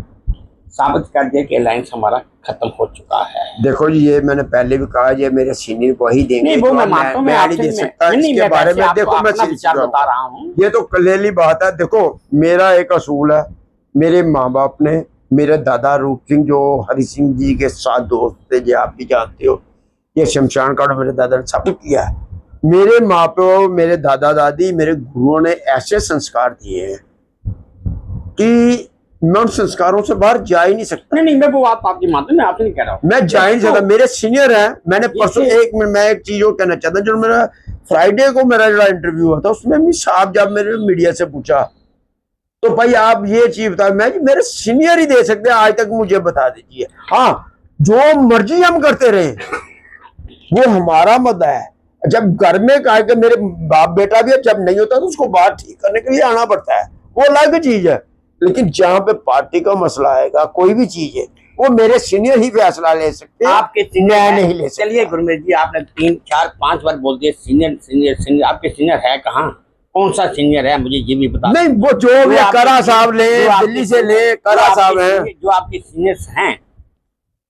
साबित कर दिया कि अलायंस हमारा खत्म हो चुका है। देखो जी, ये मैंने पहले भी कहा, ये मेरे सीनियर को ही देंगे, नहीं वो मैं मानता हूं, मैं नहीं दे सकता इसके बारे में। देखो मैं विचार बता रहा हूँ, ये तो कलेली बात है। देखो मेरा एक असूल है, मेरे माँ बाप ने, मेरे दादा रूप सिंह जो हरि सिंह जी के साथ दोस्त थे, जो आप भी जानते हो, ये शमशान घाट मेरे दादा ने सब किया है। मेरे माँ प्यो, मेरे दादा दादी, मेरे गुरुओं ने ऐसे संस्कार दिए हैं कि मैं उन संस्कारों से बाहर जा ही नहीं सकता। नहीं मैं वो आपकी मानता, मैं आपसे नहीं कह रहा हूँ, मैं जा ही नहीं सकता। मेरे सीनियर हैं। मैंने परसों मैं एक चीज और कहना चाहता हूँ, जो मेरा फ्राइडे को मेरा जो इंटरव्यू हुआ था, उसमें भी साहब जब मेरे मीडिया से पूछा तो भाई आप ये चीज बता, मैं मेरे सीनियर ही दे सकते हैं, आज तक मुझे बता दीजिए। हाँ, जो मर्जी हम करते रहे वो हमारा मुद्दा है। जब घर में कहा कि मेरे बाप बेटा भी है, जब नहीं होता तो उसको बात ठीक करने के लिए आना पड़ता है, वो अलग चीज है। लेकिन जहां पे पार्टी का मसला आएगा, कोई भी चीज है, वो मेरे सीनियर ही फैसला ले सकते हैं, आपके मैं नहीं ले सकता। चलिए गुरमीत जी, आपने 3 4 5 बार बोल दिया सीनियर सीनियर सीनियर, आपके सीनियर है कहाँ? कौन सा सीनियर है मुझे ये भी बता। नहीं वो जो भी करा साहब ले, दिल्ली से ले, करा साहब है, जो आपके सीनियर्स हैं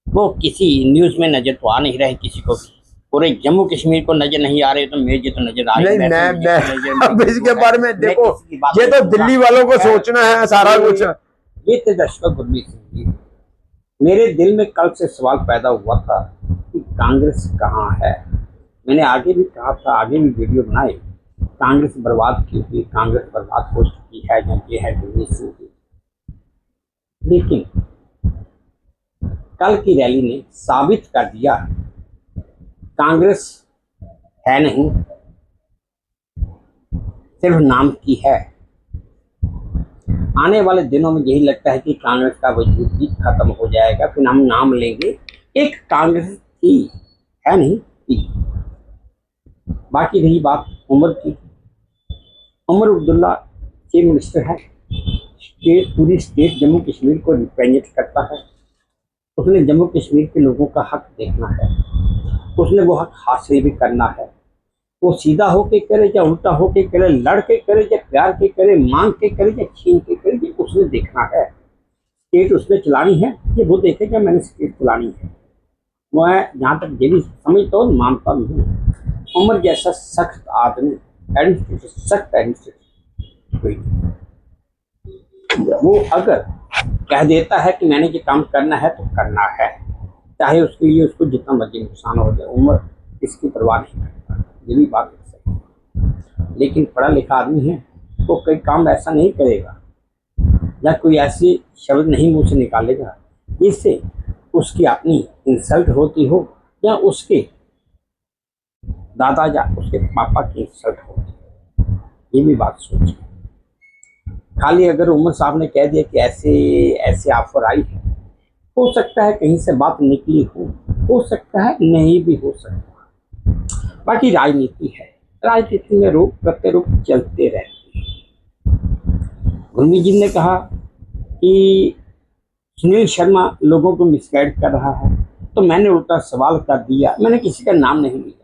वो किसी न्यूज में नजर तो आ नहीं रहे किसी को भी, पूरे जम्मू कश्मीर को नजर नहीं आ रहे, तो मुझे तो नजर आ नहीं। मैं अब इसके बारे में देखो, ये तो दिल्ली वालों को सोचना है सारा कुछ। ये थे दर्शक गुरमीत सिंह जी, मेरे दिल में कल से सवाल पैदा हुआ था कि कांग्रेस कहाँ है। मैंने आगे भी कहा था, आगे भी वीडियो बनाए, कांग्रेस बर्बाद की हुई, कांग्रेस बर्बाद हो चुकी है, जब ये है गुरमीत सिंह जी। लेकिन कल की रैली ने साबित कर दिया कांग्रेस है नहीं, सिर्फ नाम की है। आने वाले दिनों में यही लगता है कि कांग्रेस का वजूद भी खत्म हो जाएगा, फिर हम नाम लेंगे एक कांग्रेस थी, है नहीं थी। बाकी रही बात उमर की, उमर अब्दुल्ला चीफ मिनिस्टर है, पूरी स्टेट जम्मू कश्मीर को रिप्रेजेंट करता है। उसने जम्मू कश्मीर के लोगों का हक देखना है, उसने वो हक हासिल भी करना है। वो सीधा होके करे या उल्टा होके करे, लड़ के करे या प्यार के करे, मांग के करे या छीन के करे, ये उसने देखना है। स्टेट उसने चलानी है, ये वो देखेगा मैंने स्टेट चलानी है। मैं जहाँ तक ये भी समझता हूँ, मानता भी हूँ, उमर जैसा सख्त आदमी, एडमिनिस्ट्रेशन सख्त एडमिनिस्ट्रेशन कोई नहीं। वो अगर कह देता है कि मैंने ये काम करना है तो करना है, चाहे उसके लिए उसको जितना मर्जी नुकसान हो जाए, उम्र इसकी परवाह नहीं करता, ये भी बात सही है। लेकिन पढ़ा लिखा आदमी है तो कोई काम ऐसा नहीं करेगा या कोई ऐसी शब्द नहीं मुंह से निकालेगा जिससे उसकी अपनी इंसल्ट होती हो या उसके दादा या उसके पापा की इंसल्ट होती हो, ये भी बात सोचिए। खाली अगर उमर साहब ने कह दिया कि ऐसे ऐसे ऑफर आई है, हो सकता है कहीं से बात निकली हो सकता है नहीं भी हो सकता। बाकी राजनीति है, राजनीति में रोक प्रत्यारोप चलते रहते हैं। गुरमीत जी ने कहा कि सुनील शर्मा लोगों को मिसगाइड कर रहा है, तो मैंने उल्टा सवाल कर दिया, मैंने किसी का नाम नहीं लिया।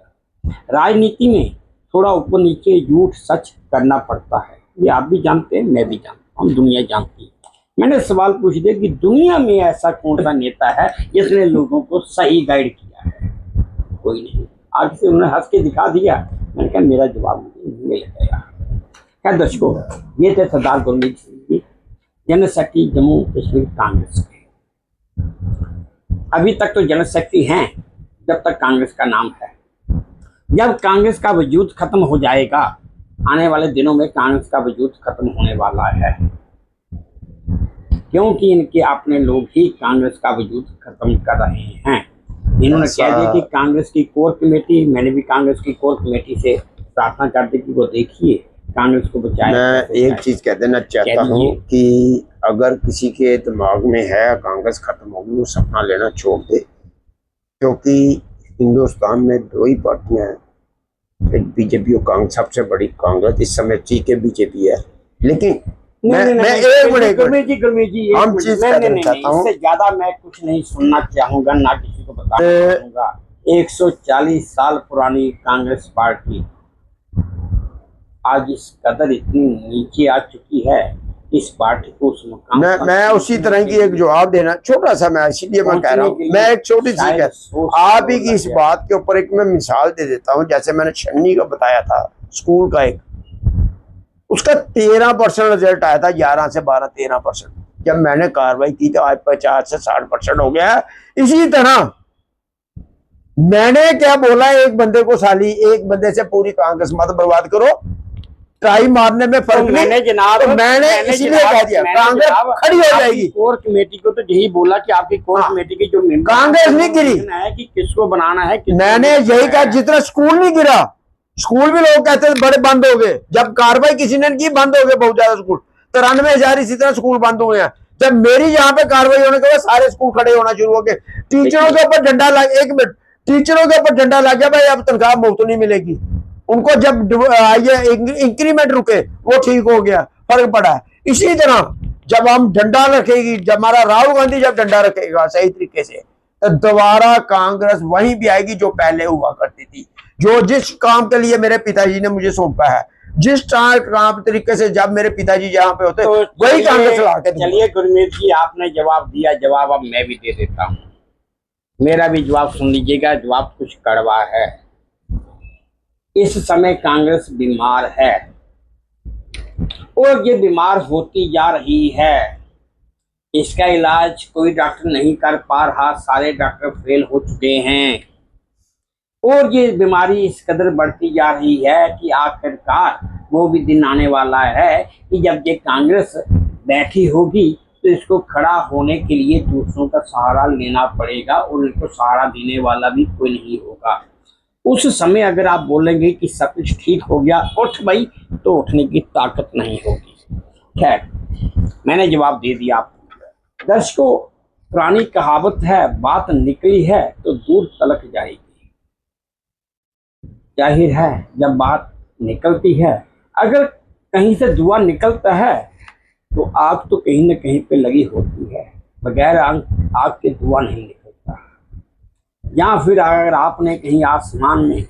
राजनीति में थोड़ा ऊपर नीचे झूठ सच करना पड़ता है, ये आप भी जानते हैं, मैं भी जानता हूँ, दुनिया जानती है। मैंने सवाल पूछ दिया कि दुनिया में ऐसा कौन सा नेता है जिसने लोगों को सही गाइड किया है? कोई नहीं। आगे से उन्होंने हंस के दिखा दिया, मैंने कहा मेरा जवाब मुझे मिल गया। क्या दर्शकों, ये थे सरदार गुरमीत सिंह जी, जनरल सेक्रेटरी जम्मू कश्मीर कांग्रेस के। अभी तक तो जनरल सेक्रेटरी हैं जब तक कांग्रेस का नाम है, जब कांग्रेस का वजूद खत्म हो जाएगा, आने वाले दिनों में कांग्रेस का वजूद खत्म होने वाला है, क्योंकि इनके अपने लोग ही कांग्रेस का वजूद खत्म कर रहे हैं। इन्होंने कह दिया कि कांग्रेस की कोर कमेटी, मैंने भी कांग्रेस की कोर कमेटी से प्रार्थना कर दी कि वो देखिए कांग्रेस को बचाए। मैं एक चीज कह देना चाहता हूँ कि अगर किसी के दिमाग में है कांग्रेस खत्म होगी, वो सपना लेना छोड़ दे, क्योंकि हिंदुस्तान में दो ही पार्टियां हैं, एक बीजेपी और कांग्रेस। सबसे बड़ी कांग्रेस इस समय ठीक है, बीजेपी है, लेकिन मैं हम चीज कहना चाहता हूँ, इससे ज्यादा मैं कुछ नहीं सुनना चाहूंगा, ना किसी को बताना चाहूंगा। 140 साल पुरानी कांग्रेस पार्टी आज इस कदर इतनी नीचे आ चुकी है, इस पार्टी को उस मुकाम मैं उसी तरह की एक जवाब देना छोटा सा, मैं इसीलिए मैं कह रहा हूँ, मैं एक छोटी सी आप ही की इस बात के ऊपर एक मैं मिसाल दे देता हूँ। जैसे मैंने छन्नी का बताया था, स्कूल का एक, उसका 13% रिजल्ट आया था, 11 से 12-13%। जब मैंने कार्रवाई की तो आज 50 से 60% हो गया है। इसी तरह मैंने क्या बोला, एक बंदे को साली, एक बंदे से पूरी कांग्रेस मत बर्बाद करो, ट्राई मारने में फर्क तो मैंने जनाब, तो मैंने इसलिए कह दिया कांग्रेस खड़ी हो जाएगी। कोर कमेटी को तो यही बोला कि आपकी कोर कमेटी की जो मेंबर कांग्रेस नहीं गिरी है कि किसको बनाना है, मैंने यही कहा। जितना स्कूल नहीं गिरा, स्कूल भी लोग कहते थे बड़े बंद हो गए, जब कार्रवाई किसी ने की बंद हो गए बहुत ज्यादा स्कूल, 93,000 इसी तरह स्कूल बंद हुए हैं। जब मेरी यहाँ पे कार्रवाई होने के बाद सारे स्कूल खड़े होना शुरू हो गए। टीचरों के ऊपर डंडा लग, एक मिनट, टीचरों के ऊपर डंडा लग गया, भाई अब तनख्वाह मुफ्त नहीं मिलेगी उनको। जब ये इंक्रीमेंट रुके, वो ठीक हो गया, फर्क पड़ा है। इसी तरह जब हम डंडा रखेगी, जब हमारा राहुल गांधी जब डंडा रखेगा सही तरीके से, तो दोबारा कांग्रेस वहीं भी आएगी जो पहले हुआ करती थी। जो जिस काम के लिए मेरे पिताजी ने मुझे सौंपा है, जिस काम तरीके से जब मेरे पिताजी जहाँ पे होते, तो वही कांग्रेस ला के। चलिए गुरमीत जी, आपने जवाब दिया, जवाब अब मैं भी दे देता हूँ। मेरा भी जवाब सुन लीजिएगा, जवाब कुछ कड़वा है। इस समय कांग्रेस बीमार है और ये बीमार होती जा रही है। इसका इलाज कोई डॉक्टर नहीं कर पा रहा, सारे डॉक्टर फेल हो चुके हैं और ये बीमारी इस कदर बढ़ती जा रही है कि आखिरकार वो भी दिन आने वाला है कि जब ये कांग्रेस बैठी होगी तो इसको खड़ा होने के लिए दूसरों का सहारा लेना पड़ेगा और इनको सहारा देने वाला भी कोई नहीं होगा। उस समय अगर आप बोलेंगे कि सब कुछ ठीक हो गया, उठ भाई, तो उठने की ताकत नहीं होगी। खैर, मैंने जवाब दे दिया आपको। दर्शकों, पुरानी कहावत है, बात निकली है तो दूर तलक जाएगी। जाहिर है जब बात निकलती है, अगर कहीं से धुआं निकलता है तो आग तो कहीं ना कहीं पे लगी होती है, बगैर आग के धुआं नहीं निकलता। या फिर अगर आपने कहीं आसमान में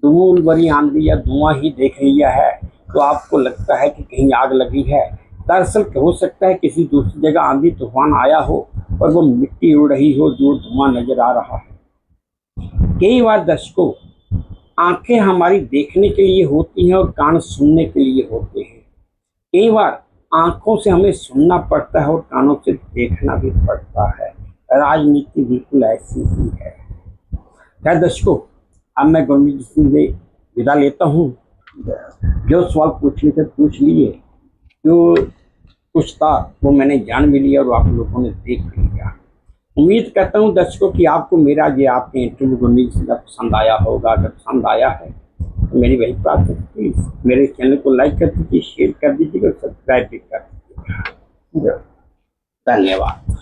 धूल भरी आंधी या धुआं ही देख लिया है तो आपको लगता है कि कहीं आग लगी है। दरअसल हो सकता है किसी दूसरी जगह आंधी तूफान आया हो और वो मिट्टी उड़ रही हो जो धुआं नजर आ रहा है। कई बार दर्शकों, आंखें हमारी देखने के लिए होती हैं और कान सुनने के लिए होते हैं। कई बार आंखों से हमें सुनना पड़ता है और कानों से देखना भी पड़ता है। राजनीति बिल्कुल ऐसी ही है। खैर दर्शकों, अब मैं गुरमीत सिंह से विदा लेता हूँ। जो सवाल पूछने थे पूछ लिए, जो कुछ था वो मैंने जान भी लिया और आप लोगों ने देख भी लिया। उम्मीद करता हूँ दर्शकों कि आपको मेरा ये आपके इंटरव्यू गुरमीत सिंह का पसंद आया होगा। अगर पसंद आया है तो मेरी वही प्रार्थना, प्लीज़ मेरे चैनल को लाइक कर दीजिए, शेयर कर दीजिए और सब्सक्राइब भी कर दीजिएगा। धन्यवाद।